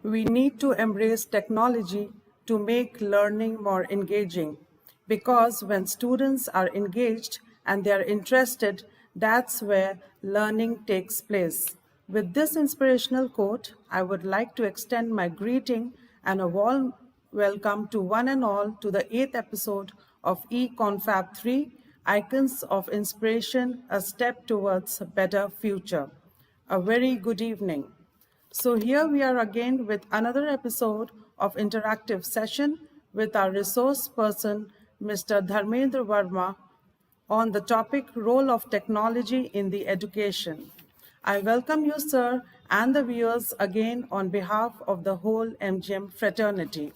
We need to embrace technology to make learning more engaging, because when students are engaged and they are interested, that's where learning takes place. With this inspirational quote, I would like to extend my greeting and a warm welcome to one and all to the 8th episode of E-Confab 3, Icons of Inspiration, a Step Towards a Better Future. A very good evening. So here we are again with another episode of interactive session with our resource person, Mr. Dharmendra Verma, on the topic role of technology in the education. I welcome you, sir, and the viewers again on behalf of the whole MGM fraternity.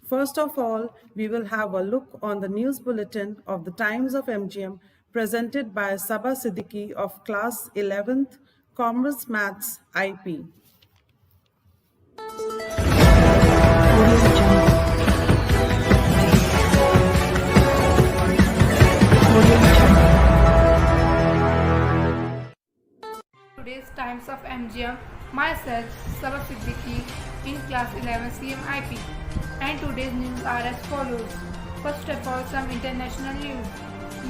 First of all, we will have a look on the news bulletin of the Times of MGM presented by Sabah Siddiqui of class 11th, Commerce Maths IP. Today's Times of MGM, myself, Sabah Siddiqui, in class 11 CMIP. And today's news are as follows. First of all, some international news.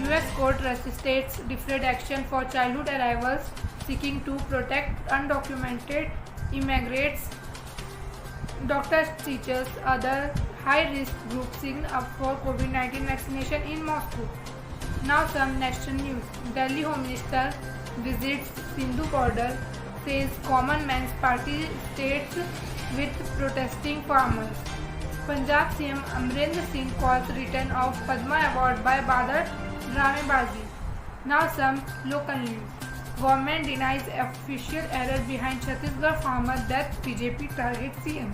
US court states deferred action for childhood arrivals, seeking to protect undocumented immigrants. Doctors, teachers, other high-risk groups sign up for COVID-19 vaccination in Moscow. Now some national news. Delhi Home Minister visits Sindhu border, says common man's party states with protesting farmers. Punjab CM Amrinder Singh calls return of Padma Award by Badar Dramebazi. Now some local news. Government denies official error behind Chhattisgarh farmer death. BJP targets CM.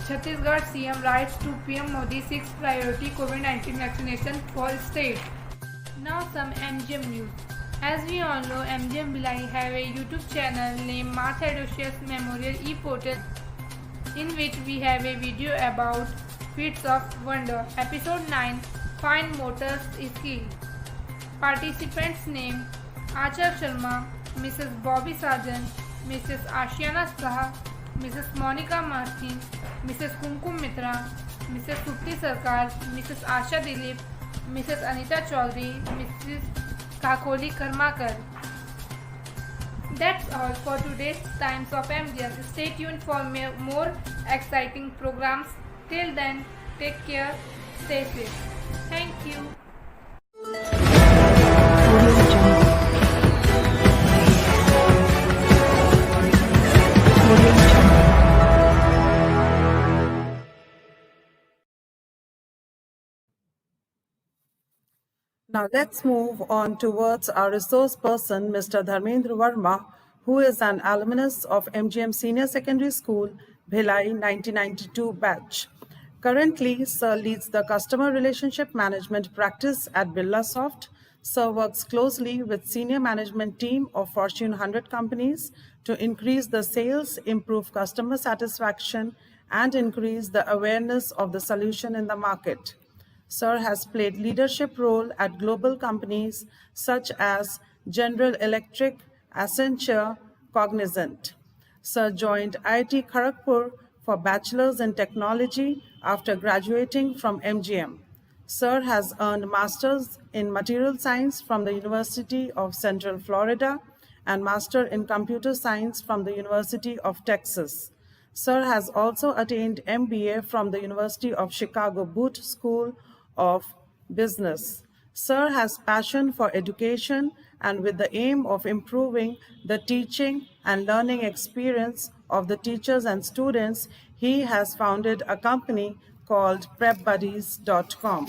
Chhattisgarh CM writes to PM Modi 6 priority COVID-19 vaccination for state. Now some MGM news. As we all know, MGMBhilai have a YouTube channel named Math Educious Memorial e-Portal, in which we have a video about Feats of Wonder. Episode 9, Fine Motor Skill. Participants name Achal Sharma, Mrs. Bobby Sarjan, Mrs. Ashiana Saha, Mrs. Monica Martin, Mrs. Kumkum Mitra, Mrs. Supti Sarkar, Mrs. Asha Dilip, Mrs. Anita Chaudhary, Mrs. Kakoli Karmakar. That's all for today's Times of MGM. Stay tuned for more exciting programs. Till then, take care, stay safe. Thank you. Now let's move on towards our resource person, Mr. Dharmendra Verma, who is an alumnus of MGM Senior Secondary School, Bhilai 1992 batch. Currently, Sir leads the customer relationship management practice at Birlasoft. Sir works closely with senior management team of Fortune 100 companies to increase the sales, improve customer satisfaction, and increase the awareness of the solution in the market. Sir has played leadership role at global companies such as General Electric, Accenture, Cognizant. Sir joined IIT Kharagpur for Bachelors in Technology after graduating from MGM. Sir has earned Masters in Material Science from the University of Central Florida and Master in Computer Science from the University of Texas. Sir has also attained MBA from the University of Chicago Booth School of Business. Sir has passion for education, and with the aim of improving the teaching and learning experience of the teachers and students, he has founded a company called PrepBuddies.com.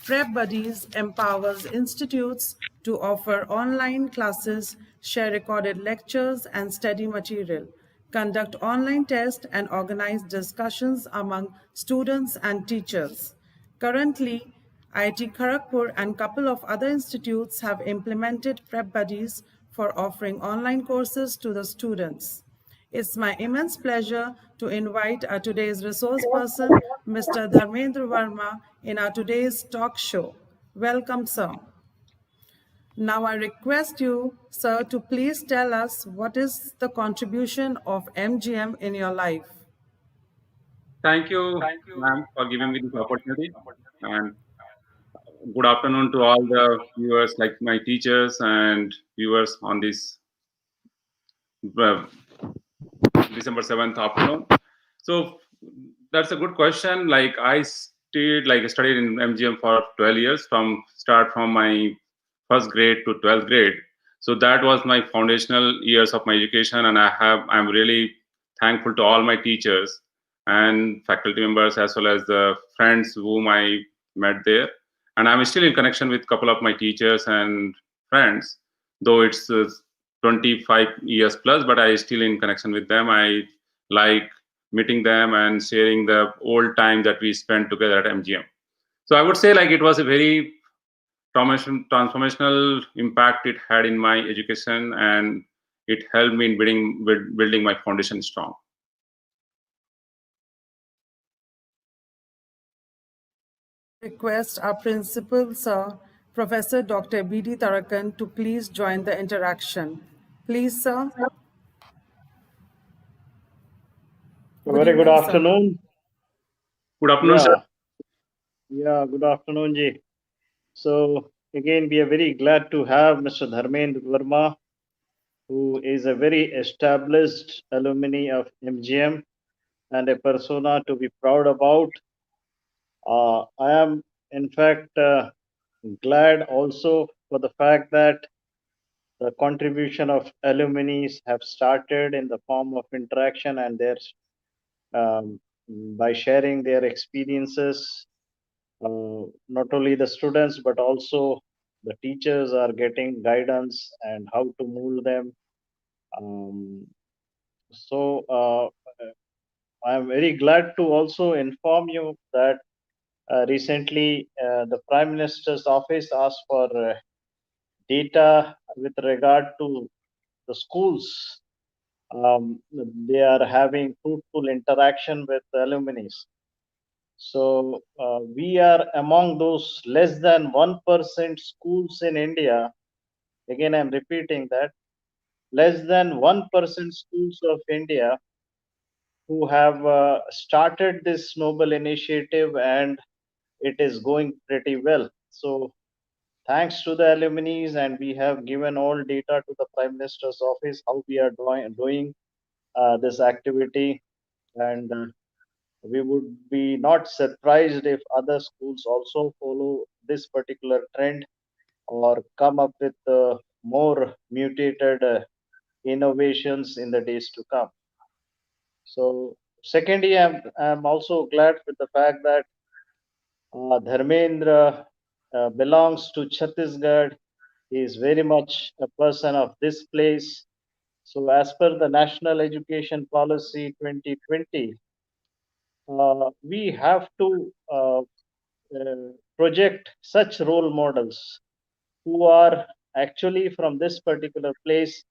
PrepBuddies empowers institutes to offer online classes, share recorded lectures and study material, conduct online tests, and organize discussions among students and teachers. Currently, IIT Kharagpur and couple of other institutes have implemented Prep Buddies for offering online courses to the students. It's my immense pleasure to invite our today's resource person, Mr. Dharmendra Verma, in our today's talk show. Welcome, sir. Now I request you, sir, to please tell us what is the contribution of MGM in your life. Thank you, ma'am, for giving me this opportunity. And good afternoon to all the viewers, like my teachers and viewers on this uh, December 7th afternoon. So that's a good question. Like studied in MGM for 12 years from my first grade to 12th grade. So that was my foundational years of my education, and I'm really thankful to all my teachers and faculty members as well as the friends whom I met there. And I'm still in connection with a couple of my teachers and friends, though it's 25 years plus, but I still in connection with them. I like meeting them and sharing the old time that we spent together at MGM. So I would say like it was a very transformational impact it had in my education, and it helped me in building my foundation strong. Request our principal, sir, Professor Dr. B.D. Tarakan, to please join the interaction. Please, sir. Very good evening, sir. afternoon. Good afternoon, sir. Good afternoon, Ji. So again, we are very glad to have Mr. Dharmendra Verma, who is a very established alumni of MGM and a persona to be proud about. I am, in fact, glad also for the fact that the contribution of alumni have started in the form of interaction and their by sharing their experiences. Not only the students but also the teachers are getting guidance and how to mold them. So I am very glad to also inform you that recently the Prime Minister's office asked for data with regard to the schools. They are having fruitful interaction with alumni. So we are among those less than 1% schools in India. Again, I'm repeating that less than 1% schools of India who have started this noble initiative, and it is going pretty well. So thanks to the alumni, and we have given all data to the Prime Minister's office how we are doing this activity, and we would be not surprised if other schools also follow this particular trend or come up with more mutated innovations in the days to come. So secondly, I'm also glad with the fact that Dharmendra belongs to Chhattisgarh. He is very much a person of this place. So as per the National Education Policy 2020, we have to project such role models who are actually from this particular place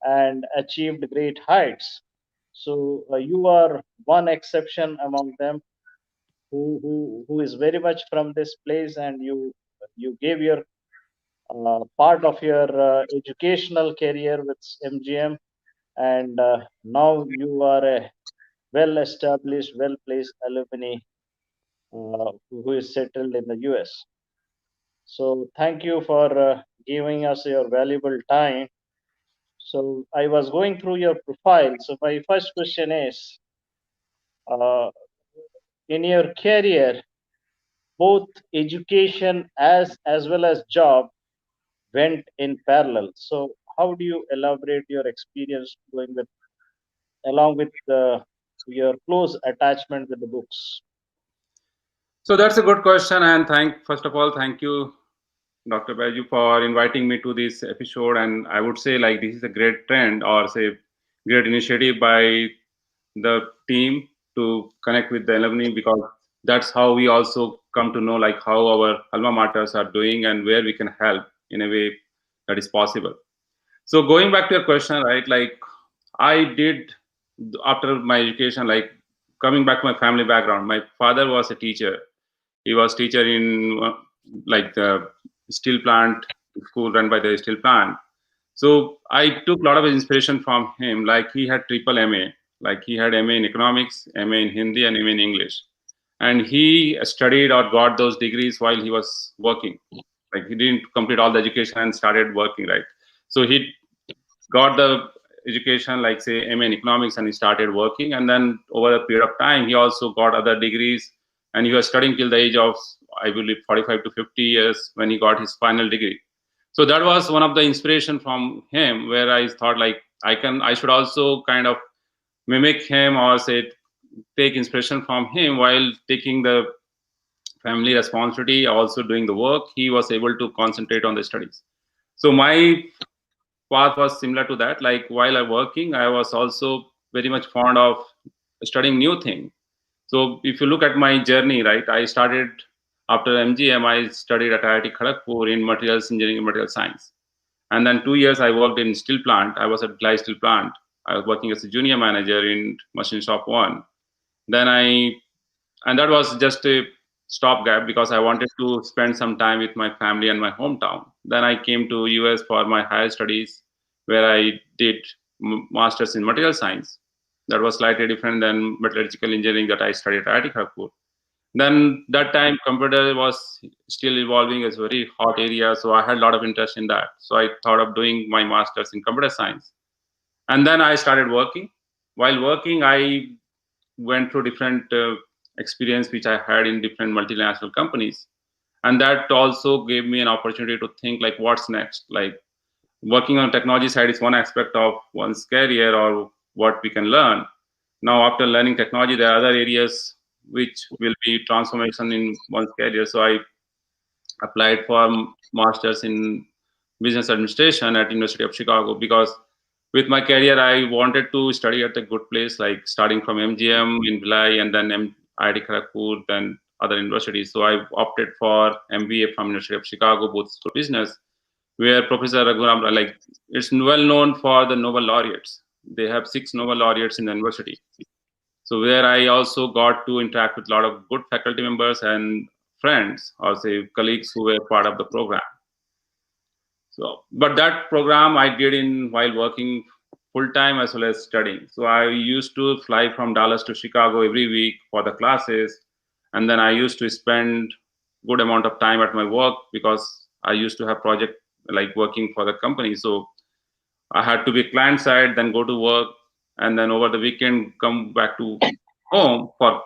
and achieved great heights. So you are one exception among them who is very much from this place, and you gave your part of your educational career with MGM, and now you are a well established, well placed alumni who is settled in the US. So thank you for giving us your valuable time. So I was going through your profile. So my first question is, uh, in your career, both education as well as job went in parallel. So how do you elaborate your experience going with along with your close attachment with the books? So that's a good question, and first of all, thank you, Dr. Baju, for inviting me to this episode. And I would say like this is a great trend, or say great initiative by the team to connect with the alumni, because that's how we also come to know like how our alma maters are doing and where we can help in a way that is possible. So going back to your question, right, like I did after my education, like coming back to my family background, my father was a teacher. He was teacher in like the steel plant school run by the steel plant. So I took a lot of inspiration from him. Like he had triple MA, like he had MA in economics, MA in Hindi, and MA in English. And he studied or got those degrees while he was working. Like he didn't complete all the education and started working, right? So he got the education, like say MA in economics, and he started working. And then over a period of time, he also got other degrees, and he was studying till the age of, I believe, 45 to 50 years when he got his final degree. So that was one of the inspiration from him, where I thought like I should also kind of mimic him, or say take inspiration from him while taking the family responsibility, also doing the work. He was able to concentrate on the studies. So my path was similar to that. Like while I working, I was also very much fond of studying new things. So if you look at my journey, right, I started after MGM. I studied at IIT Kharagpur in materials engineering and material science, and then 2 years I worked in steel plant. I was at Bhilai Steel Plant. I was working as a junior manager in machine shop one. Then and that was just a stopgap because I wanted to spend some time with my family and my hometown. Then I came to US for my higher studies, where I did masters in material science. That was slightly different than metallurgical engineering that I studied at IIT Kharagpur. Then that time computer was still evolving as a very hot area, so I had a lot of interest in that. So I thought of doing my masters in computer science, and then I started working. While working, I went through different experience which I had in different multinational companies, and that also gave me an opportunity to think like what's next. Like working on technology side is one aspect of one's career or what we can learn. Now after learning technology, there are other areas which will be transformation in one's career. So I applied for masters in business administration at University of Chicago, because with my career I wanted to study at a good place, like starting from MGM in Bhilai, and then IIT Kharagpur, then other universities. So I opted for MBA from University of Chicago, both school of business, where Professor Raghuram, like it's well known for the Nobel laureates. They have 6 Nobel laureates in the university. So where I also got to interact with a lot of good faculty members and friends, or say colleagues who were part of the program. So, but that program I did in while working full time as well as studying. So I used to fly from Dallas to Chicago every week for the classes, and then I used to spend good amount of time at my work because I used to have project like working for the company. So I had to be client side, then go to work, and then over the weekend come back to home for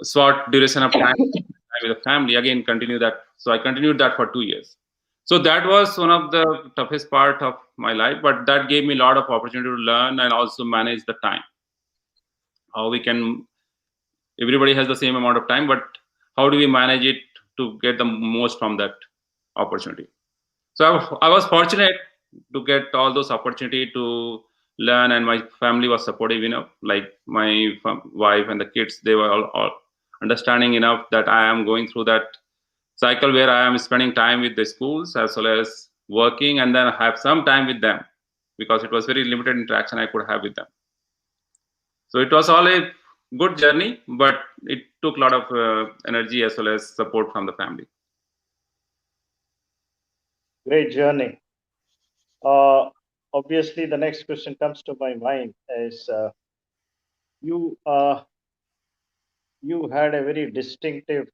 short duration of time with the family. Again, continue that. So I continued that for 2 years. So that was one of the toughest part of my life, but that gave me a lot of opportunity to learn and also manage the time. How we can, everybody has the same amount of time, but how do we manage it to get the most from that opportunity? So I was fortunate to get all those opportunity to learn, and my family was supportive enough. Like my wife and the kids, they were all understanding enough that I am going through that cycle where I am spending time with the schools as well as working, and then have some time with them, because it was very limited interaction I could have with them. So it was all a good journey, but it took a lot of energy as well as support from the family. Great journey. Obviously, the next question comes to my mind is you you had a very distinctive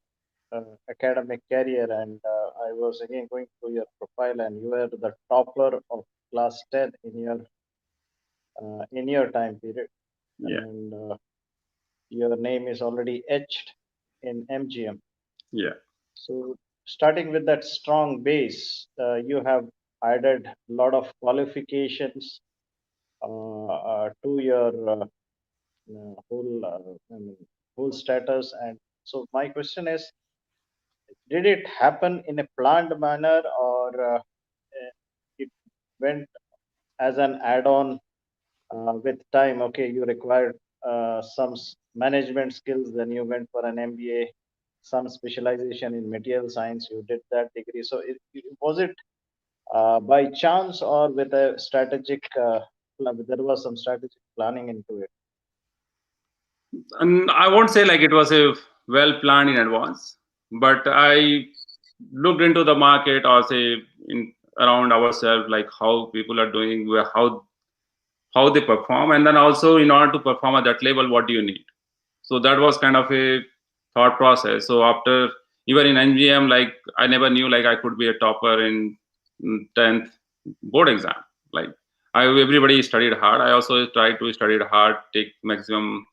academic career, and I was again going through your profile, and you were the topper of class 10 in your time period, Yeah. and your name is already etched in MGM. Yeah. So starting with that strong base, you have added a lot of qualifications to your whole status. And so my question is, did it happen in a planned manner, or it went as an add-on with time? Okay, you required some management skills, then you went for an MBA, some specialization in material science, you did that degree. So was it by chance, or with a strategic there was some strategic planning into it? And I won't say like it was a well planned in advance, but I looked into the market, or say around ourselves, like how people are doing, how they perform, and then also in order to perform at that level, what do you need? So that was kind of a thought process. So after, even in NGM, like I never knew like I could be a topper in 10th board exam. Like everybody studied hard. I also tried to study hard, take maximum,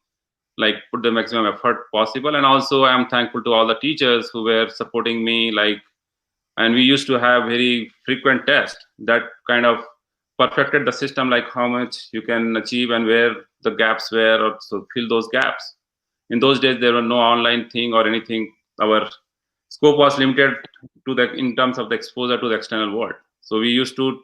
like put the maximum effort possible. And also I am thankful to all the teachers who were supporting me, like, and we used to have very frequent tests that kind of perfected the system, like how much you can achieve and where the gaps were, or so fill those gaps. In those days there were no online thing or anything. Our scope was limited to the, in terms of the exposure to the external world. So we used to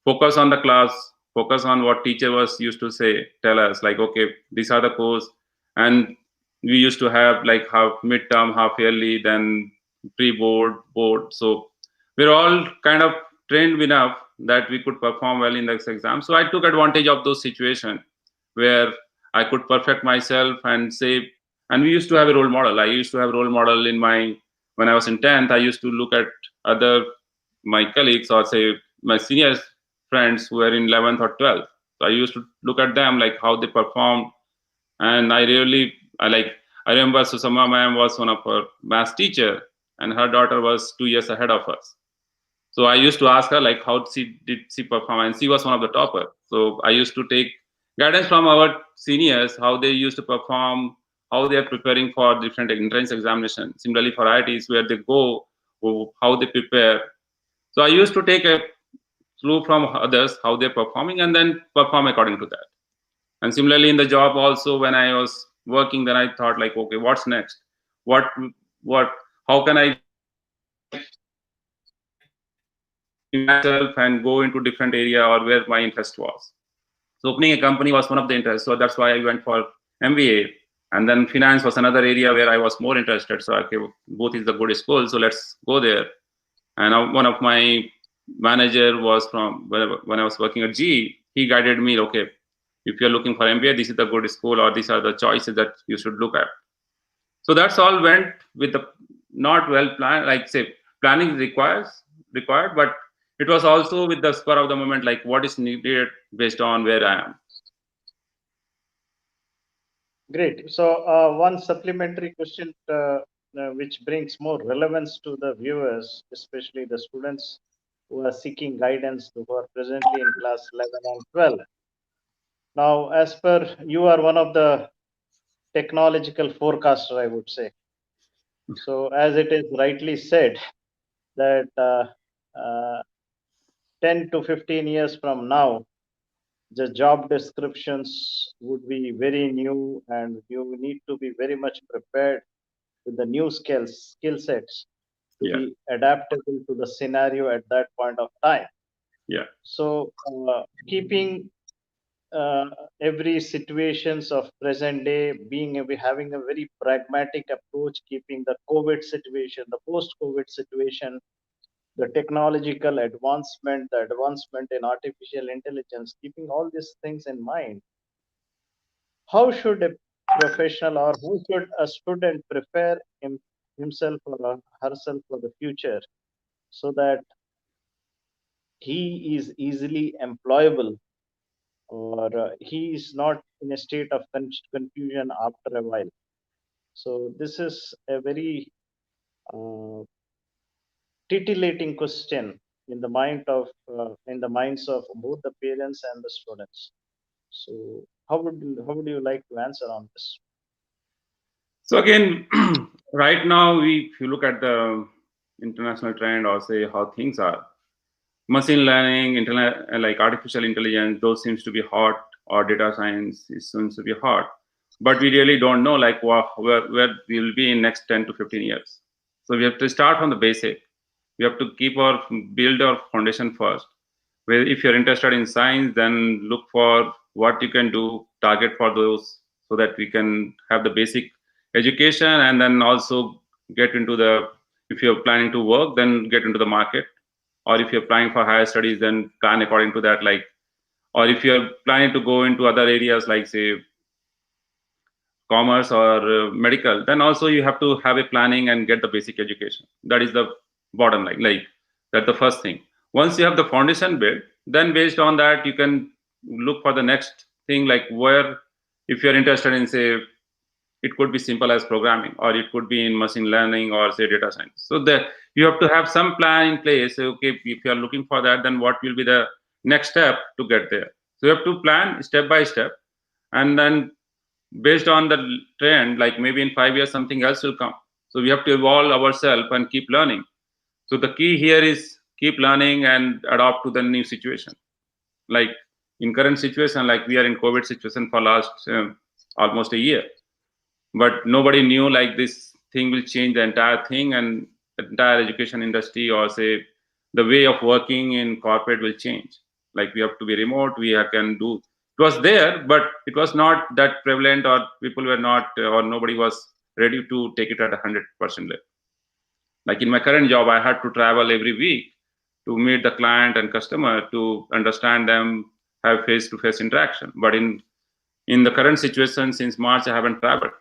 focus on the class, focus on what teacher was used to say, tell us, like, okay, these are the course. And we used to have like half midterm, half yearly, then pre-board, board. So we're all kind of trained enough that we could perform well in the exam. So I took advantage of those situations where I could perfect myself and say, and we used to have a role model. I used to have a role model in my, when I was in 10th, I used to look at other, my colleagues, or say my senior friends who were in 11th or 12th. So I used to look at them, like how they performed. And I remember Susama ma'am was one of her math teacher, and her daughter was 2 years ahead of us. So I used to ask her like how did she perform, and she was one of the topper. So I used to take guidance from our seniors, how they used to perform, how they are preparing for different entrance examinations. Similarly for IITs, where they go, how they prepare. So I used to take a clue from others, how they're performing, and then perform according to that. And similarly in the job also, when I was working, then I thought like, okay, what's next? What, what, how can I myself and go into different area or where my interest was. So opening a company was one of the interests. So that's why I went for MBA. And then finance was another area where I was more interested. So okay, both is the good school, so let's go there. And one of my manager was from when I was working at GE. He guided me, okay, if you're looking for MBA, this is the good school, or these are the choices that you should look at. So that's all went with the not well planned, like say planning required, but it was also with the spur of the moment, like what is needed based on where I am. Great. So one supplementary question which brings more relevance to the viewers, especially the students who are seeking guidance, who are presently in class 11 and 12. Now, as per, you are one of the technological forecaster, I would say. So as it is rightly said, that 10 to 15 years from now, the job descriptions would be very new, and you need to be very much prepared with the new skill sets to Yeah. be adaptable to the scenario at that point of time. Yeah. So keeping every situations of present day, having a very pragmatic approach, keeping the COVID situation, the post-COVID situation, the technological advancement, the advancement in artificial intelligence, keeping all these things in mind, how should a professional or how should a student prepare himself or herself for the future so that he is easily employable, or he is not in a state of confusion after a while? So this is a very uh, titillating question in the minds of both the parents and the students. So how would you like to answer on this? So again, right now, if you look at the international trend, or say how things are, machine learning, internet, like artificial intelligence, those seems to be hot, or data science seems to be hot. But we really don't know like where we will be in next 10 to 15 years. So we have to start from the basic. We have to build our foundation first. Where if you're interested in science, then look for what you can do, target for those, so that we can have the basic education, and then also get into the, if you're planning to work, then get into the market. Or if you're planning for higher studies, then plan according to that. Like, or if you're planning to go into other areas like say commerce or medical, then also you have to have a planning and get the basic education. That is the bottom line. Like that's the first thing. Once you have the foundation built, then based on that you can look for the next thing, like where, if you're interested in, say, it could be simple as programming, or it could be in machine learning, or say data science. So you have to have some plan in place. Okay, if you are looking for that, then what will be the next step to get there? So you have to plan step by step, and then based on the trend, like maybe in 5 years something else will come. So we have to evolve ourselves and keep learning. So the key here is keep learning and adapt to the new situation. Like in current situation, like we are in COVID situation for last almost a year, but nobody knew like this thing will change the entire thing, and the entire education industry, or say the way of working in corporate will change. Like we have to be remote, can do, it was there, but it was not that prevalent, or people were not, or nobody was ready to take it at 100% level. Like in my current job, I had to travel every week to meet the client and customer, to understand them, have face-to-face interaction. But in the current situation, since March, I haven't traveled.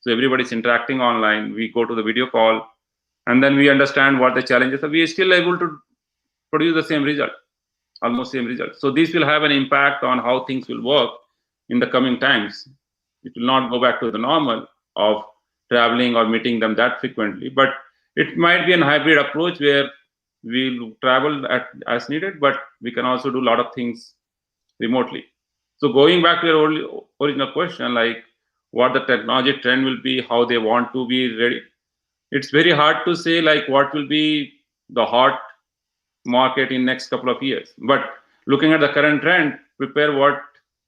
So everybody's interacting online. We go to the video call, and then we understand what the challenges are. We are still able to produce the same result, almost same result. So this will have an impact on how things will work in the coming times. It will not go back to the normal of traveling or meeting them that frequently, but it might be a hybrid approach where we'll travel as needed, but we can also do a lot of things remotely. So going back to your original question, like what the technology trend will be, how they want to be ready, it's very hard to say like what will be the hot market in next couple of years. But looking at the current trend, prepare what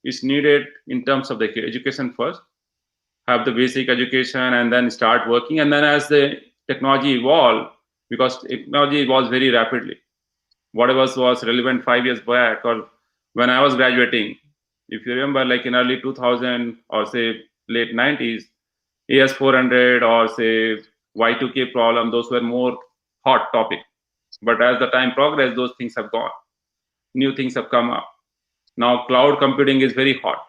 is needed in terms of the education first, have the basic education, and then start working. And then as the technology evolve, because technology evolves very rapidly, whatever was relevant 5 years back, or when I was graduating, if you remember, like in early 2000 or say late 90s, AS400 or say Y2K problem, those were more hot topic. But as the time progressed, those things have gone. New things have come up. Now cloud computing is very hot.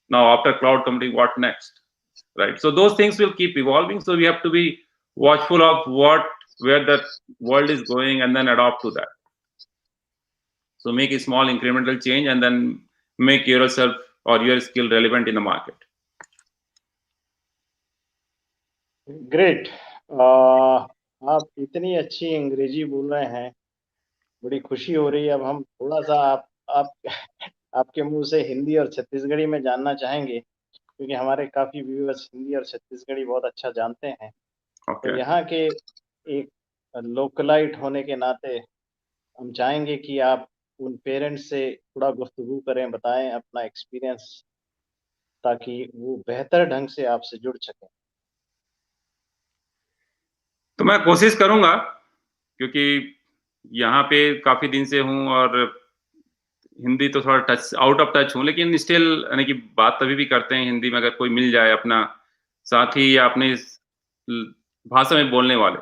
Now after cloud computing, what next? Right. So those things will keep evolving. So we have to be watchful of where the world is going, and then adopt to that. So make a small incremental change, and then make yourself or your skill relevant in the market. Great. आप इतनी अच्छी अंग्रेजी बोल रहे हैं, बड़ी खुशी हो रही है। अब हम थोड़ा सा आप आपके मुंह से हिंदी और छत्तीसगढ़ी में जानना चाहेंगे, क्योंकि हमारे काफी व्यूअर्स हिंदी और छत्तीसगढ़ी बहुत अच्छा जानते हैं। तो यहाँ के एक लोकलाइट होने के नाते हम चाहेंगे कि आप उन पेरेंट्स से थोड़ा गुफ्तगू करें, बताएं अपना एक्सपीरियंस, ताकि वो बेहतर ढंग से आपसे जुड़ सकें। तो मैं कोशिश करूंगा, क्योंकि यहाँ पे काफी दिन से हूँ और हिंदी तो थोड़ा टच आउट ऑफ टच हूँ, लेकिन स्टिल यानी कि बात तभी भी करते हैं हिंदी में अगर कोई मिल जाए अपना साथी या अपने भाषा में बोलने वाले।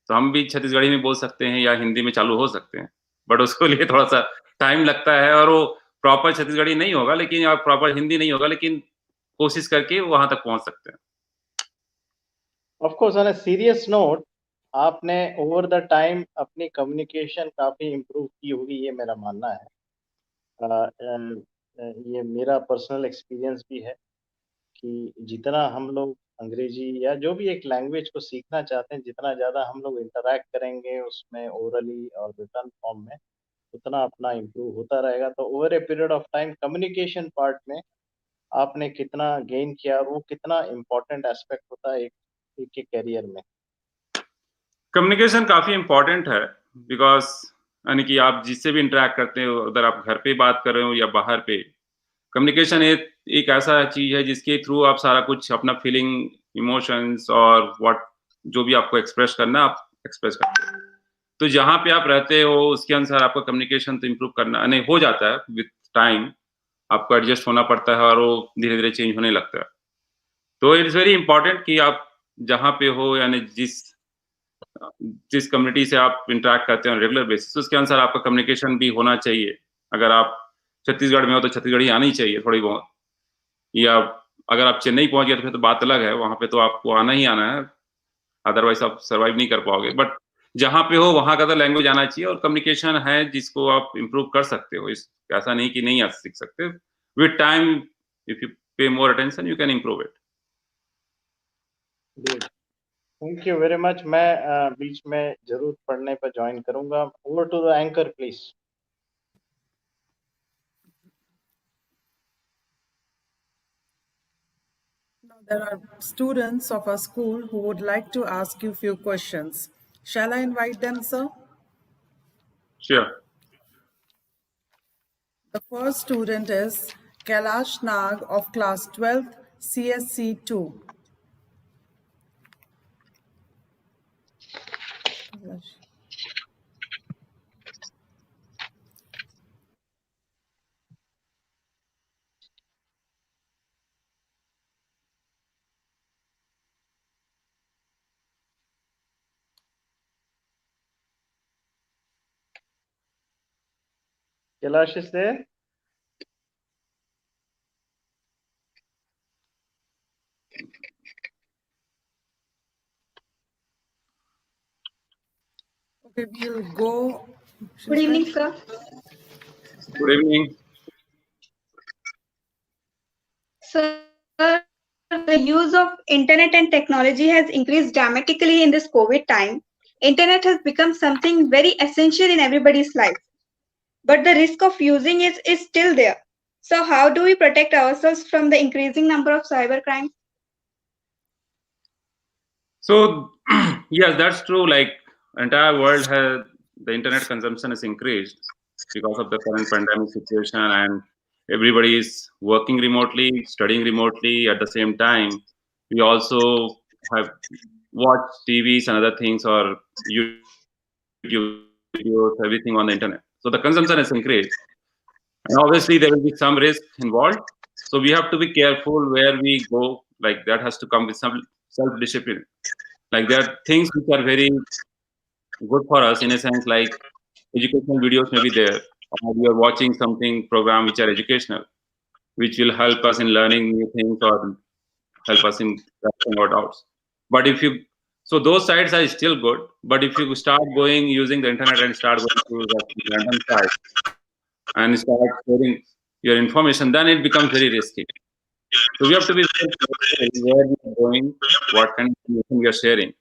तो हम भी छत्तीसगढ़ी में बोल सकते हैं या हिंदी में चालू हो सकते हैं, बट उसको लिए थोड़ा सा टाइम लगता है, और वो प्रॉपर छत्तीसगढ़ी नहीं होगा, लेकिन या प्रॉपर हिंदी नहीं होगा, लेकिन कोशिश करके वहां तक पहुंच सकते हैं। Of course, on a serious note, आपने ओवर द टाइम अपनी कम्युनिकेशन काफी इम्प्रूव की होगी, ये मेरा मानना है। ये मेरा पर्सनल एक्सपीरियंस भी है कि जितना हम लोग अंग्रेजी या जो भी एक लैंग्वेज को सीखना चाहते हैं, जितना ज़्यादा हम लोग इंटरैक्ट करेंगे उसमें ओरली और रिटर्न फॉर्म में, उतना अपना इम्प्रूव होता रहेगा। तो over a period of time communication part में आपने कितना गेन किया, और वो कितना इम्पोर्टेंट एस्पेक्ट होता है एक के करियर में? कम्युनिकेशन काफी इम्पोर्टेंट है, बिकॉज यानी कि आप जिससे भी इंटरेक्ट करते हो, अगर आप घर पे बात कर रहे हो या बाहर पे, कम्युनिकेशन एक ऐसा चीज है जिसके थ्रू आप सारा कुछ अपना फीलिंग, इमोशंस और व्हाट जो भी आपको एक्सप्रेस करना है आप एक्सप्रेस करते हो। तो जहाँ पे आप रहते हो उसके अनुसार आपका कम्युनिकेशन तो इम्प्रूव करना नहीं हो जाता है, विथ टाइम आपको एडजस्ट होना पड़ता है और वो धीरे धीरे चेंज होने लगता है। तो इट्स वेरी इंपॉर्टेंट कि आप जहाँ पे हो, यानी जिस कम्युनिटी से आप इंटरेक्ट करते हो रेगुलर बेसिस, उसके अनुसार आपका कम्युनिकेशन भी होना चाहिए। अगर आप छत्तीसगढ़ में हो तो छत्तीसगढ़ी आनी चाहिए थोड़ी बहुत, या अगर आप चेन्नई पहुंच गए तो फिर तो बात अलग है, वहां पे तो आपको आना ही आना है, अदरवाइज आप सर्वाइव नहीं कर पाओगे। बट जहाँ पे हो वहाँ का तो लैंग्वेज आना चाहिए, और कम्युनिकेशन है जिसको आप इम्प्रूव कर सकते हो। इस ऐसा नहीं कि नहीं सीख सकते, with time if you pay more attention you can improve it. Thank you very much. मैं बीच में जरूर पढ़ने पर ज्वाइन करूंगा। Over to the anchor please. Now, there are students of our school who would like to ask you few questions. Shall I invite them, sir? Sure. The first student is Kailash Nag of class 12th CSC 2. Kailash is there? Okay, we'll go. Good evening, sir. Good evening. Sir, the use of internet and technology has increased dramatically in this COVID time. Internet has become something very essential in everybody's life. But the risk of using it is still there. So how do we protect ourselves from the increasing number of cyber crimes? So yes, that's true. Like entire world has the internet consumption has increased because of the current pandemic situation, and everybody is working remotely, studying remotely at the same time. We also have watched TVs and other things, or YouTube videos, everything on the internet. So the consumption has increased, and obviously there will be some risk involved. So we have to be careful where we go. Like that has to come with some self-discipline. Like there are things which are very good for us in a sense, like educational videos may be there, or we are watching something program which are educational, which will help us in learning new things or help us in clarifying our doubts. But if you, so those sites are still good, but if you start going using the internet and start going to the random sites and start sharing your information, then it becomes very risky. So we have to be very careful where we are going, what kind of information we are sharing,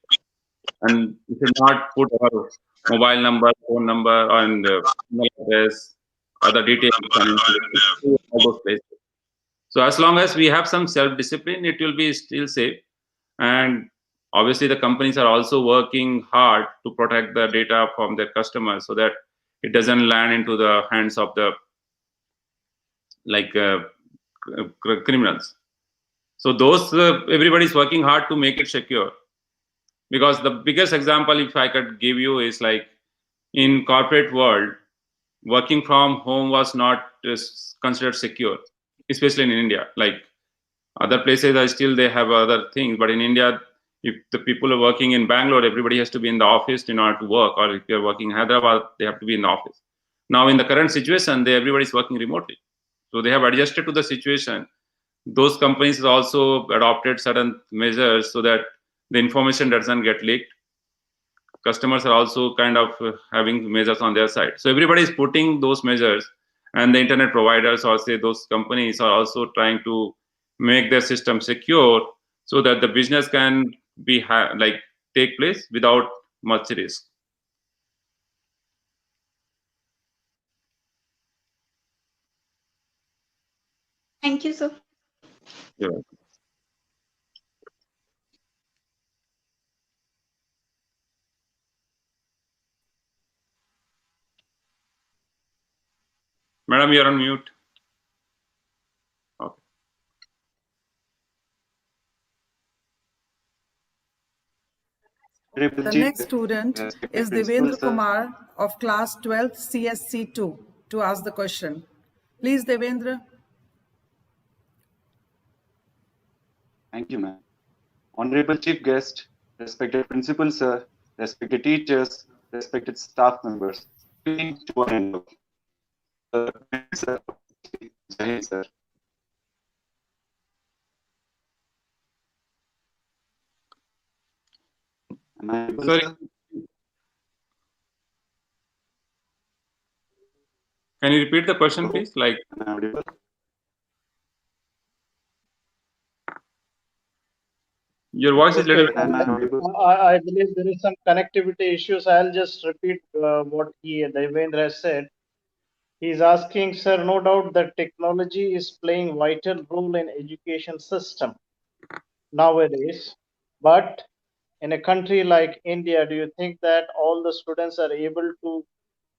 and we should not put our mobile number, phone number, and email address, other details, and all those places. So as long as we have some self-discipline, it will be still safe. And obviously, the companies are also working hard to protect the data from their customers so that it doesn't land into the hands of the like criminals. So those everybody's working hard to make it secure. Because the biggest example, if I could give you, is like in corporate world, working from home was not considered secure, especially in India. Like other places are still they have other things, but in India, if the people are working in Bangalore, everybody has to be in the office in order to work, or if you're working in Hyderabad, they have to be in the office. Now in the current situation, everybody's working remotely, so they have adjusted to the situation. Those companies also adopted certain measures so that the information doesn't get leaked. Customers are also kind of having measures on their side. So everybody is putting those measures, and the internet providers or say those companies are also trying to make their system secure so that the business can be like take place without much risk. Thank you, sir. You're welcome. Madam, you're on mute. Okay. The next student is Devendra Kumar of class 12th CSC 2 to ask the question. Please, Devendra. Thank you, ma'am. Honorable Chief Guest, respected Principal Sir, respected teachers, respected staff members, greetings to one and all. Sir, Jai Hind, sir. Am I able, Sorry, sir? Can you repeat the question, please? Like, Am I audible? your voice is little Okay. bit. Am I audible? I believe there is some connectivity issues. I'll just repeat what Dharmendra has said. He's asking, sir, no doubt that technology is playing vital role in education system nowadays. But in a country like India, do you think that all the students are able to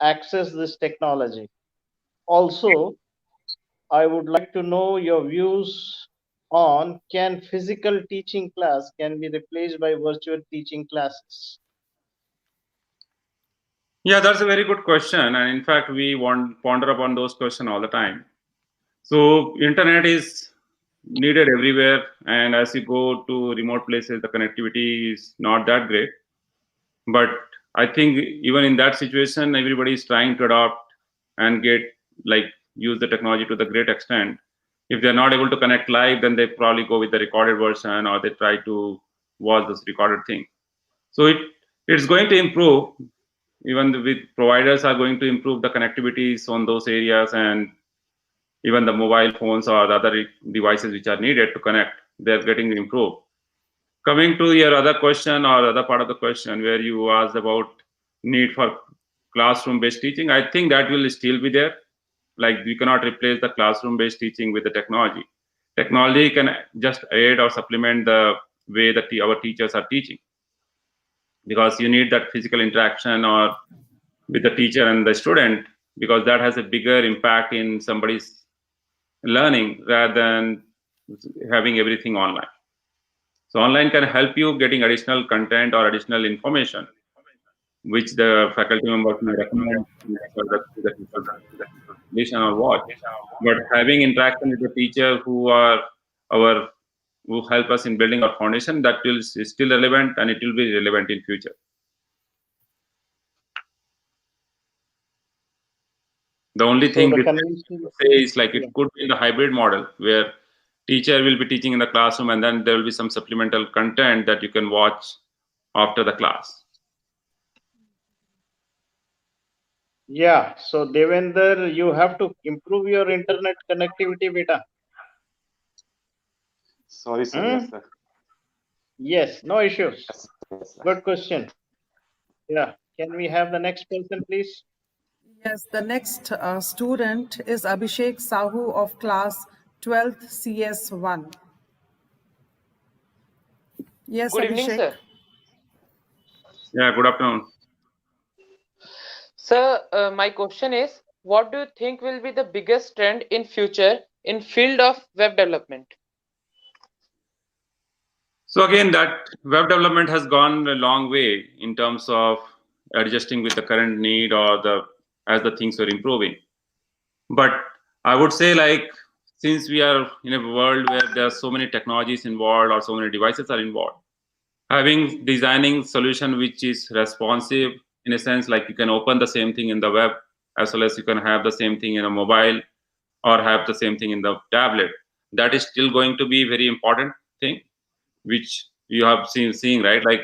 access this technology? Also, I would like to know your views on can physical teaching class can be replaced by virtual teaching classes? Yeah, that's a very good question, and in fact, we ponder upon those questions all the time. So, internet is needed everywhere, and as you go to remote places, the connectivity is not that great. But I think even in that situation, everybody is trying to adopt and get like use the technology to the great extent. If they're not able to connect live, then they probably go with the recorded version, or they try to watch this recorded thing. So it's going to improve. Even with providers are going to improve the connectivities on those areas, and even the mobile phones or the other devices which are needed to connect, they're getting improved. Coming to your other question or other part of the question where you asked about need for classroom based teaching, I think that will still be there. Like, we cannot replace the classroom based teaching with the technology. Technology can just aid or supplement the way that our teachers are teaching, because you need that physical interaction or with the teacher and the student, because that has a bigger impact in somebody's learning rather than having everything online. So online can help you getting additional content or additional information, which the faculty members may recommend for the listen or watch. But having interaction with the teacher who are our who help us in building our foundation, that is still relevant, and it will be relevant in future. The only So thing the we convention, say is like it could be in the hybrid model where teacher will be teaching in the classroom, and then there will be some supplemental content that you can watch after the class. yeah. So Devender, you have to improve your internet connectivity, beta. Sorry, sir. Yes, sir. Yes, no issues. Yes, sir. Good question. Yeah. Can we have the next person, please? Yes, the next student is Abhishek Sahu of class 12th CS1. Yes, Good evening, Abhishek. sir. Yeah, good afternoon. Sir, my question is, what do you think will be the biggest trend in future in field of web development? So again, that web development has gone a long way in terms of adjusting with the current need or as the things are improving. But I would say, like, since we are in a world where there are so many technologies involved or so many devices are involved, having designing solution which is responsive in a sense, like you can open the same thing in the web as well as you can have the same thing in a mobile or have the same thing in the tablet, that is still going to be very important thing, which you have seeing, right? Like,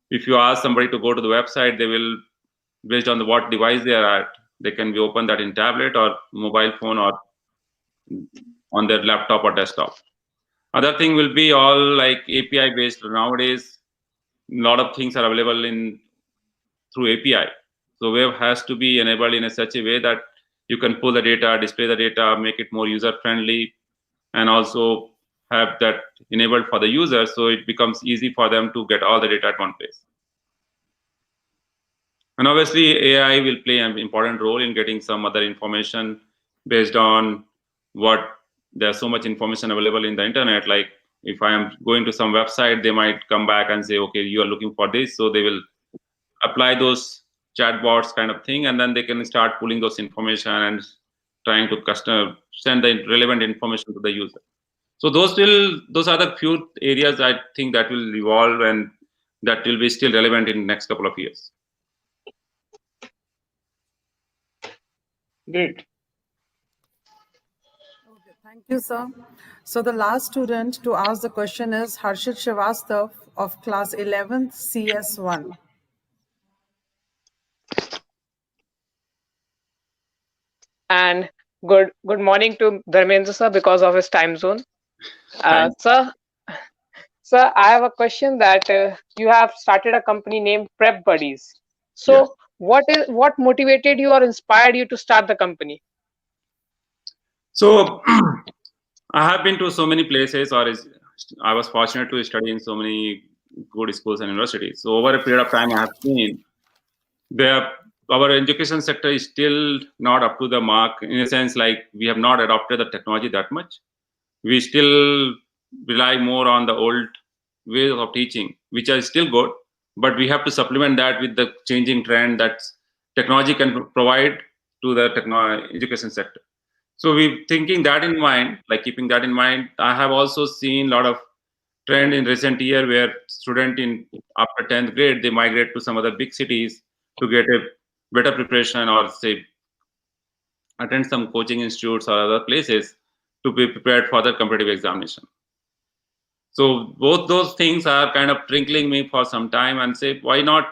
if you ask somebody to go to the website, they will, based on what device they are at, they can be open that in tablet or mobile phone or on their laptop or desktop. Other thing will be all like API based. Nowadays, a lot of things are available in through API. So web has to be enabled in such a way that you can pull the data, display the data, make it more user friendly, and also have that enabled for the user, so it becomes easy for them to get all the data at one place. And obviously, AI will play an important role in getting some other information based on what there's so much information available in the internet. Like, if I am going to some website, they might come back and say, okay, you are looking for this. So they will apply those chatbots kind of thing, and then they can start pulling those information and trying to send the relevant information to the user. So those are the few areas I think that will evolve and that will be still relevant in the next couple of years. Great. Okay, thank you, sir. So the last student to ask the question is Harshit Srivastav of class 11th CS1. and good morning to Dharmendra sir because of his time zone. Thank Sir, I have a question that you have started a company named Prep Buddies. Yeah. So, what motivated you or inspired you to start the company? So I have been to so many places, I was fortunate to study in so many good schools and universities. So over a period of time, I have seen the our education sector is still not up to the mark, in a sense like we have not adopted the technology that much. We still rely more on the old ways of teaching, which are still good, but we have to supplement that with the changing trend that technology can provide to the education sector. So we thinking that in mind, like keeping that in mind, I have also seen a lot of trend in recent year where student in after 10th grade they migrate to some other big cities to get a better preparation, or say attend some coaching institutes or other places to be prepared for the competitive examination. So both those things are kind of trickling me for some time, and say why not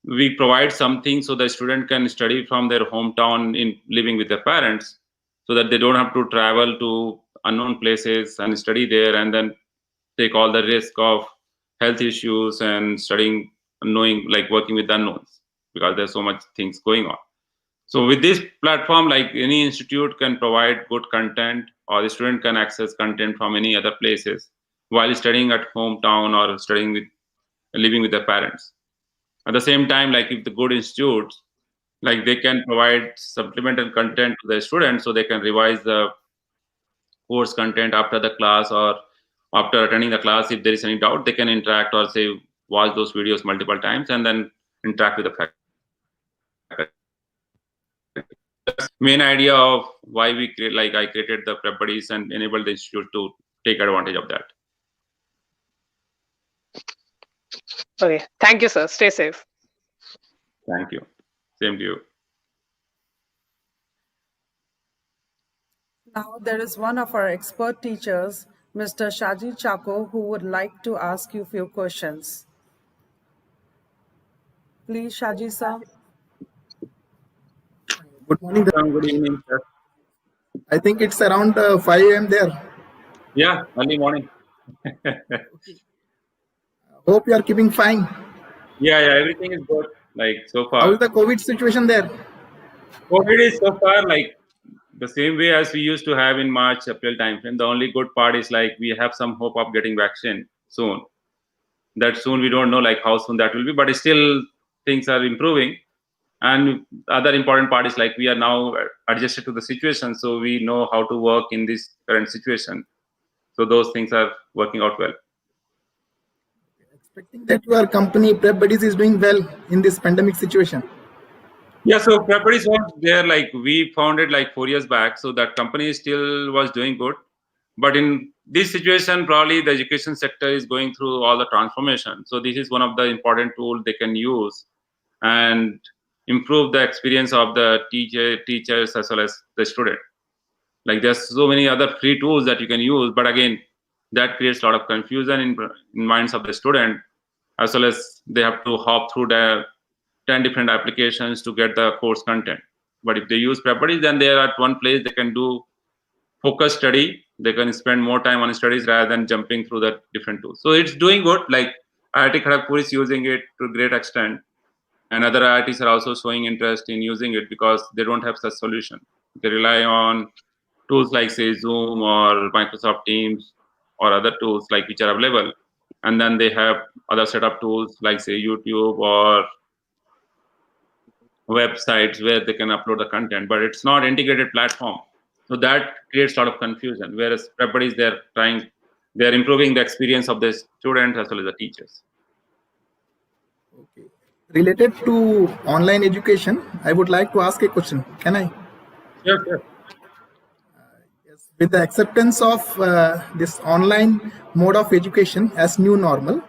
we provide something so the student can study from their hometown in living with their parents, so that they don't have to travel to unknown places and study there and then take all the risk of health issues and studying, knowing, like working with the unknowns, because there's so much things going on. So with this platform, like any institute can provide good content, or the student can access content from any other places while studying at hometown or studying with living with their parents. At the same time, like if the good institutes, like they can provide supplemental content to the students so they can revise the course content after the class, or after attending the class, if there is any doubt, they can interact or say watch those videos multiple times and then interact with the faculty. That's main idea of why we create, like I created the Prep Buddies and enabled the institute to take advantage of that. Okay, thank you, sir. Stay safe. Thank you. Same to you. Now there is one of our expert teachers, Mr. Shaji Chako, who would like to ask you a few questions. Please, Shaji sir. Good morning. Good evening, sir. I think it's around 5 a.m. there. Yeah, early morning. Hope you are keeping fine. Yeah, everything is good. Like so far. How is the COVID situation there? COVID is so far like the same way as we used to have in March, April timeframe. The only good part is like we have some hope of getting vaccine soon. That soon we don't know like how soon that will be, but still things are improving. And other important part is like we are now adjusted to the situation, so we know how to work in this current situation. So those things are working out well. Expecting that your company Prep Buddies is doing well in this pandemic situation. Yeah, so Preparities was there, like we founded like 4 years back, so that company still was doing good. But in this situation, probably the education sector is going through all the transformation. So this is one of the important tools they can use and improve the experience of the teachers as well as the student. Like there's so many other free tools that you can use, but again, that creates a lot of confusion in minds of the student, as well as they have to hop through the 10 different applications to get the course content. But if they use Preparities, then they are at one place, they can do focus study, they can spend more time on studies rather than jumping through the different tools. So it's doing good. Like IIT Kharagpur is using it to a great extent, and other IITs are also showing interest in using it because they don't have such solution. They rely on tools like say Zoom or Microsoft Teams or other tools like which are available, and then they have other set of tools like say YouTube or websites where they can upload the content, but it's not integrated platform. So that creates a lot of confusion. Whereas everybody's they're improving the experience of the students as well as the teachers. Okay. Related to online education, I would like to ask a question. Can I? Sure. Yes. With the acceptance of this online mode of education as new normal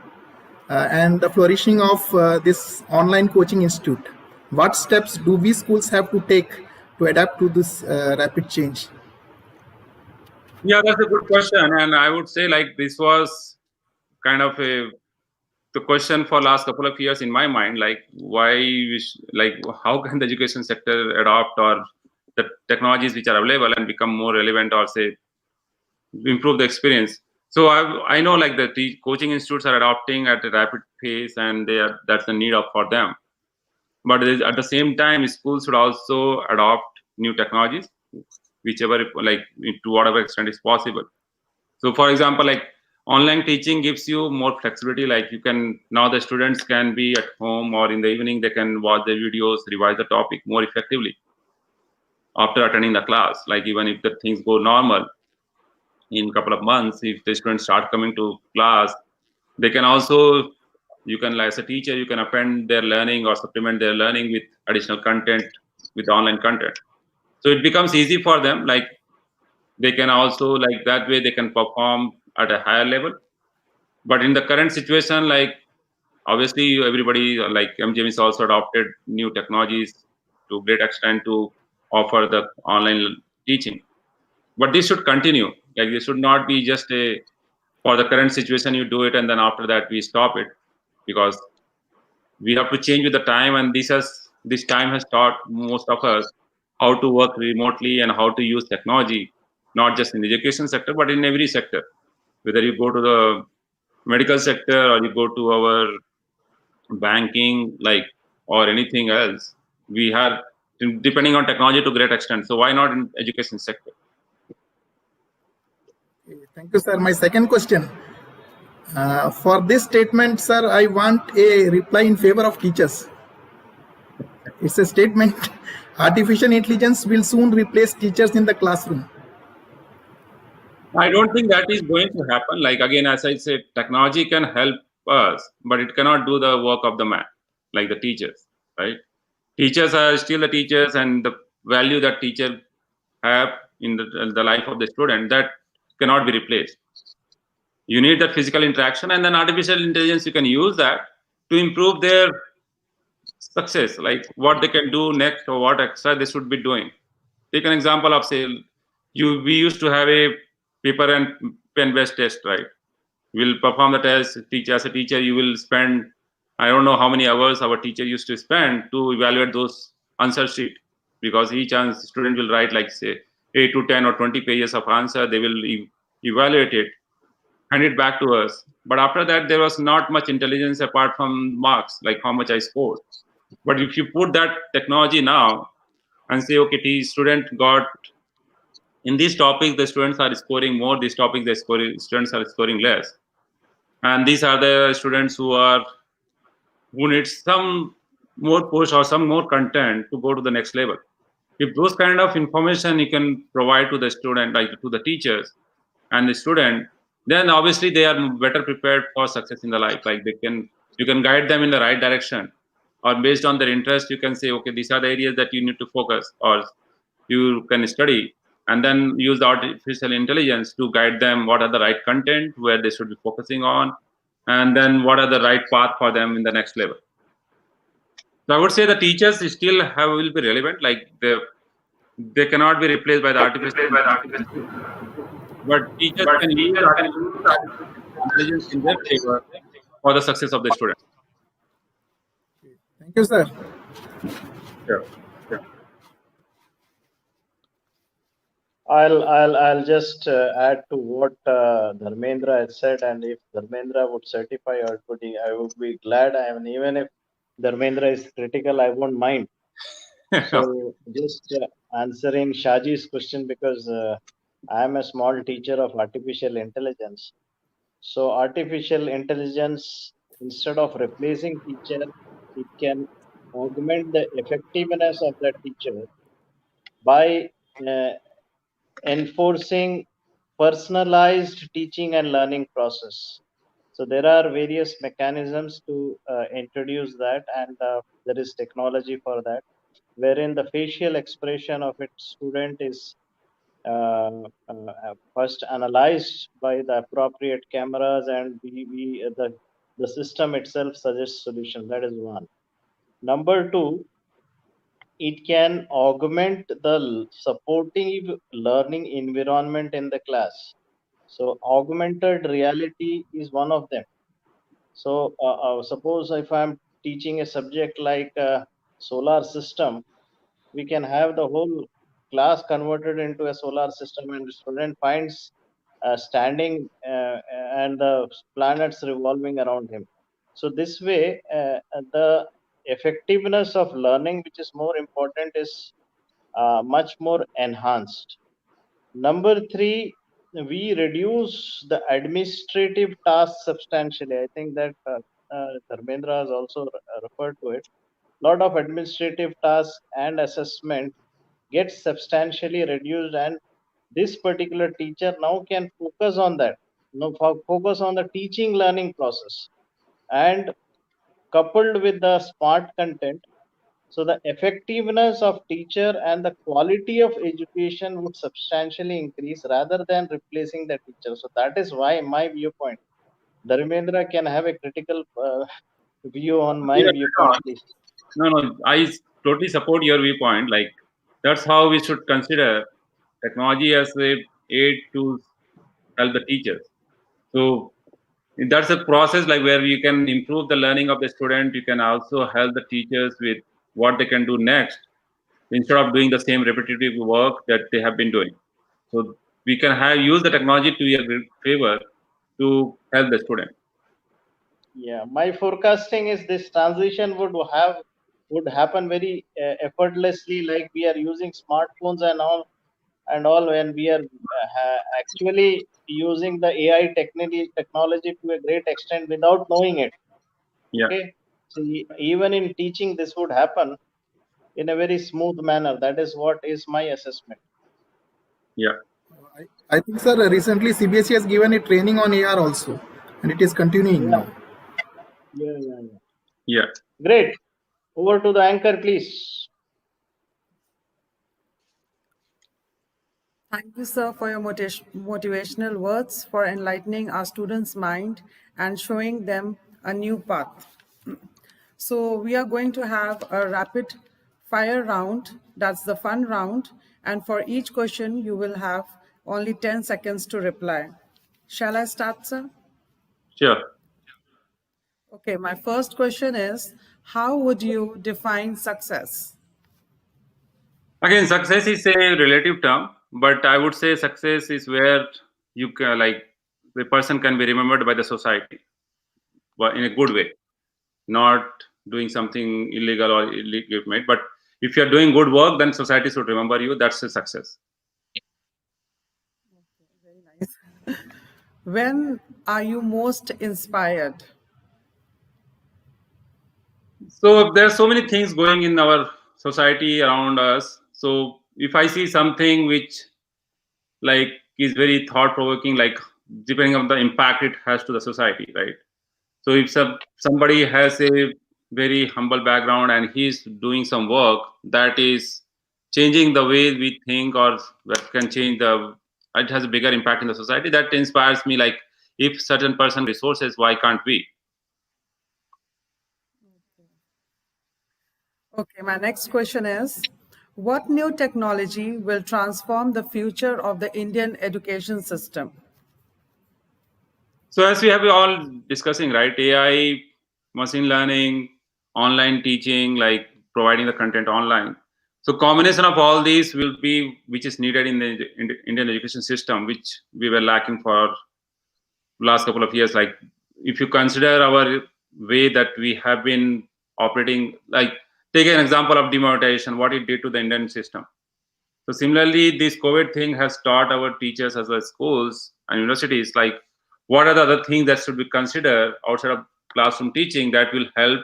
and the flourishing of this online coaching institute, what steps do we schools have to take to adapt to this rapid change? Yeah, that's a good question, and I would say like this was kind of the question for last couple of years in my mind, like why like how can the education sector adopt or the technologies which are available and become more relevant, or say improve the experience. So I know like the coaching institutes are adopting at a rapid pace, and that's the need of for them. But at the same time, schools should also adopt new technologies, whichever, like to whatever extent is possible. So for example, like online teaching gives you more flexibility. Like you can, now the students can be at home, or in the evening they can watch the videos, revise the topic more effectively after attending the class. Like even if the things go normal in a couple of months, if the students start coming to class, they can also, you can, as a teacher, you can append their learning or supplement their learning with additional content, with online content. So it becomes easy for them. Like they can also, like that way they can perform at a higher level. But in the current situation, like obviously everybody, like MGM is also adopted new technologies to great extent to offer the online teaching. But this should continue. Like this should not be just a, for the current situation you do it and then after that we stop it, because we have to change with the time. And this time has taught most of us how to work remotely and how to use technology, not just in the education sector but in every sector. Whether you go to the medical sector or you go to our banking, like, or anything else, we have depending on technology to great extent. So why not in education sector? Thank you, sir. My second question. For this statement, sir, I want a reply in favor of teachers. It's a statement. Artificial intelligence will soon replace teachers in the classroom. I don't think that is going to happen. Like again, as I said, technology can help us, but it cannot do the work of the man, like the teachers, right? Teachers are still the teachers, and the value that teacher have in the life of the student, that cannot be replaced. You need that physical interaction, and then artificial intelligence, you can use that to improve their success, like what they can do next or what extra they should be doing. Take an example of, say, we used to have a paper and pen based test, right? We'll perform the test. As a teacher, you will spend, I don't know how many hours our teacher used to spend to evaluate those answer sheet, because each student will write like, say, 8 to 10 or 20 pages of answer. They will evaluate it, hand it back to us. But after that, there was not much intelligence apart from marks, like how much I scored. But if you put that technology now and say, okay, the student got, in these topics the students are scoring more, these topics students are scoring less, and these are the students who need some more push or some more content to go to the next level. If those kind of information you can provide to the student, like to the teachers and the student, then obviously they are better prepared for success in the life. Like you can guide them in the right direction, or based on their interest you can say, okay, these are the areas that you need to focus or you can study, and then use the artificial intelligence to guide them what are the right content where they should be focusing on, and then what are the right path for them in the next level. So I would say the teachers still will be relevant. Like they cannot be replaced by the artificial intelligence, but teachers can use artificial intelligence in their favor for the success of the student. Thank you, sir. Sure. I'll just add to what Dharmendra had said, and if Dharmendra would certify I would be glad. I mean, even if Dharmendra is critical, I won't mind. So just answering Shaji's question, because I am a small teacher of artificial intelligence. So artificial intelligence, instead of replacing teacher, it can augment the effectiveness of the teacher by enforcing personalized teaching and learning process. So there are various mechanisms to introduce that, and there is technology for that, wherein the facial expression of its student is first analyzed by the appropriate cameras, and the system itself suggests solution. That is one. Number two, it can augment the supportive learning environment in the class. So augmented reality is one of them. So suppose if I'm teaching a subject like solar system, we can have the whole class converted into a solar system, and the student finds standing and the planets revolving around him. So this way, the effectiveness of learning, which is more important, is much more enhanced. Number three, we reduce the administrative tasks substantially. I think that Dharmendra has also referred to it. A lot of administrative tasks and assessment gets substantially reduced, and this particular teacher now can focus on that. Focus on the teaching learning process, and coupled with the smart content, so the effectiveness of teacher and the quality of education would substantially increase rather than replacing the teacher. So that is why my viewpoint. Dharmendra can have a critical view on my Yeah, viewpoint, please. no, I totally support your viewpoint. Like that's how we should consider technology as a aid to help the teachers. So that's a process like where you can improve the learning of the student. You can also help the teachers with what they can do next instead of doing the same repetitive work that they have been doing. So we can use the technology to your favor to help the student. Yeah, my forecasting is this transition would happen very effortlessly, like we are using smartphones and all when we are actually using the AI technology to a great extent without knowing it. Yeah, Okay, so even in teaching, this would happen in a very smooth manner. That is what is my assessment. yeah, I think, sir, recently CBSE has given a training on AR also, and it is continuing Yeah, now. yeah. yeah. Great. Over to the anchor, please. Thank you, sir, for your motivational words, for enlightening our students' mind and showing them a new path. So we are going to have a rapid fire round. That's the fun round. And for each question, you will have only 10 seconds to reply. Shall I start, sir? Sure. Okay, my first question is, how would you define success? Again, success is a relative term, but I would say success is where you can, like, the person can be remembered by the society, but in a good way, not doing something illegal or illegitimate. But if you're doing good work, then society should remember you. That's a success. Very nice. When are you most inspired? So there are so many things going in our society around us. So if I see something which like is very thought provoking, like depending on the impact it has to the society, right? So if somebody has a very humble background and he's doing some work that is changing the way we think, or that can change it has a bigger impact in the society, that inspires me. Like if certain person resources, why can't we? Okay, my next question is, what new technology will transform the future of the Indian education system? So as we have been all discussing, right, AI, machine learning, online teaching, like providing the content online. So combination of all these will be which is needed in the Indian education system, which we were lacking for last couple of years. Like if you consider our way that we have been operating, like take an example of demonetization, what it did to the Indian system. So similarly, this COVID thing has taught our teachers as well as schools and universities, like what are the other things that should be considered outside of classroom teaching that will help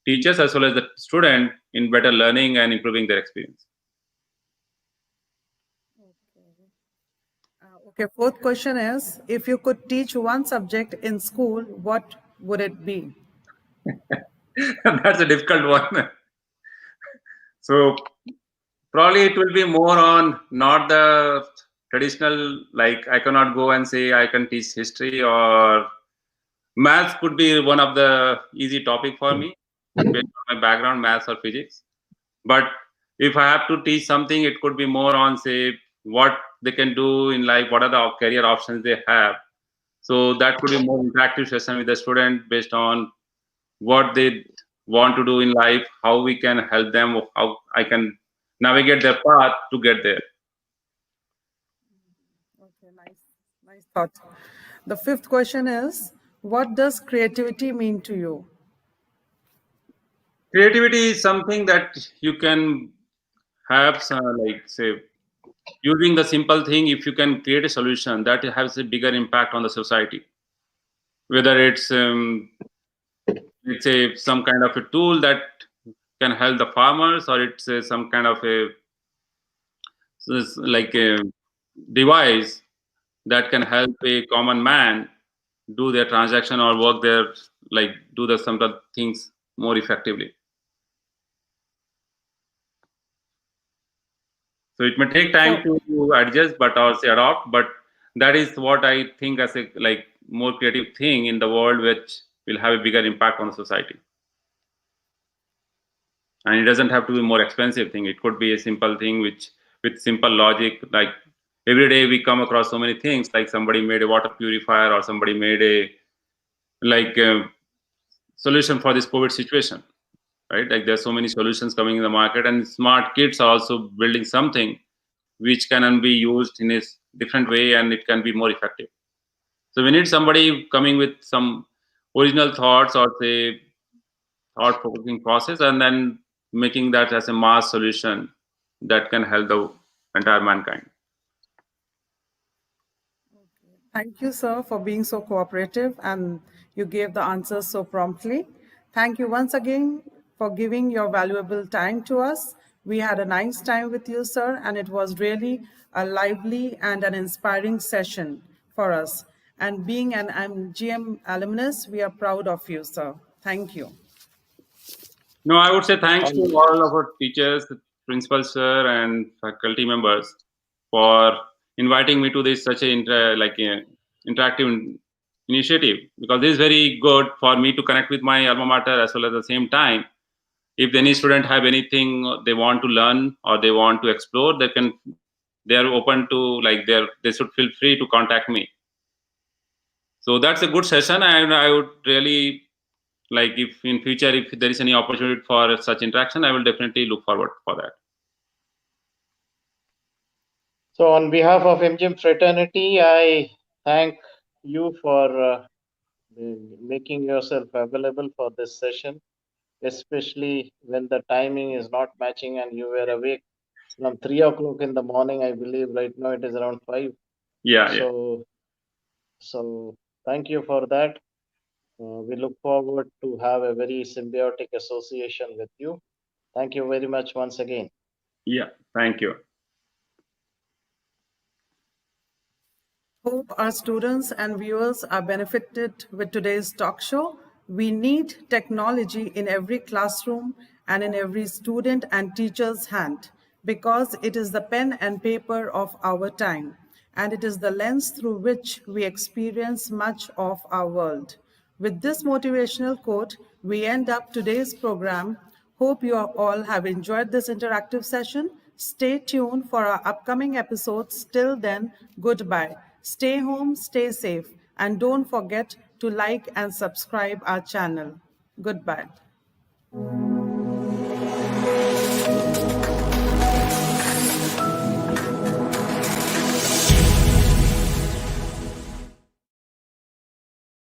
teachers as well as the student in better learning and improving their experience. Okay, fourth question is, if you could teach one subject in school, what would it be? That's a difficult one. So probably it will be more on not the traditional, like I cannot go and say I can teach history, or maths could be one of the easy topic for me based on my background, maths or physics. But if I have to teach something, it could be more on, say, what they can do in life, what are the career options they have. So that could be more interactive session with the student based on what they want to do in life, how we can help them, how I can navigate their path to get there. The fifth question is, what does creativity mean to you? Creativity is something that you can have, like say, using the simple thing. If you can create a solution that has a bigger impact on the society, whether it's a some kind of a tool that can help the farmers, or it's some kind of a like a device that can help a common man do their transaction or work their, like do the some of the things more effectively. So it may take time to adjust, but also adopt. But that is what I think as a like more creative thing in the world, which will have a bigger impact on the society. And it doesn't have to be more expensive thing. It could be a simple thing which with simple logic. Like every day we come across so many things. Like somebody made a water purifier, or somebody made a like solution for this COVID situation. Right? Like there's so many solutions coming in the market, and smart kids are also building something which can be used in a different way, and it can be more effective. So we need somebody coming with some original thoughts, or say thought-provoking process, and then making that as a mass solution that can help the entire mankind. Thank you, sir, for being so cooperative, and you gave the answers so promptly. Thank you once again for giving your valuable time to us. We had a nice time with you, sir, and it was really a lively and an inspiring session for us. And being an MGM alumnus, we are proud of you, sir. Thank you. No, I would say thanks to all of our teachers, principal sir, and faculty members for inviting me to this such a interactive initiative, because this is very good for me to connect with my alma mater, as well as at the same time, if any student have anything they want to learn or they want to explore, they are open to, like, they should feel free to contact me. So that's a good session, and I would really like, if in future, if there is any opportunity for such interaction, I will definitely look forward for that. So on behalf of MGM fraternity, I thank you for making yourself available for this session, especially when the timing is not matching and you were awake from 3 o'clock in the morning. I believe right now it is around 5. Yeah. So thank you for that. We look forward to have a very symbiotic association with you. Thank you very much once again. Yeah, thank you. Hope our students and viewers are benefited with today's talk show. We need technology in every classroom and in every student and teacher's hand, because it is the pen and paper of our time, and it is the lens through which we experience much of our world. With this motivational quote, we end up today's program. Hope you all have enjoyed this interactive session. Stay tuned for our upcoming episodes. Till then, goodbye. Stay home, stay safe, and don't forget to like and subscribe our channel. Goodbye.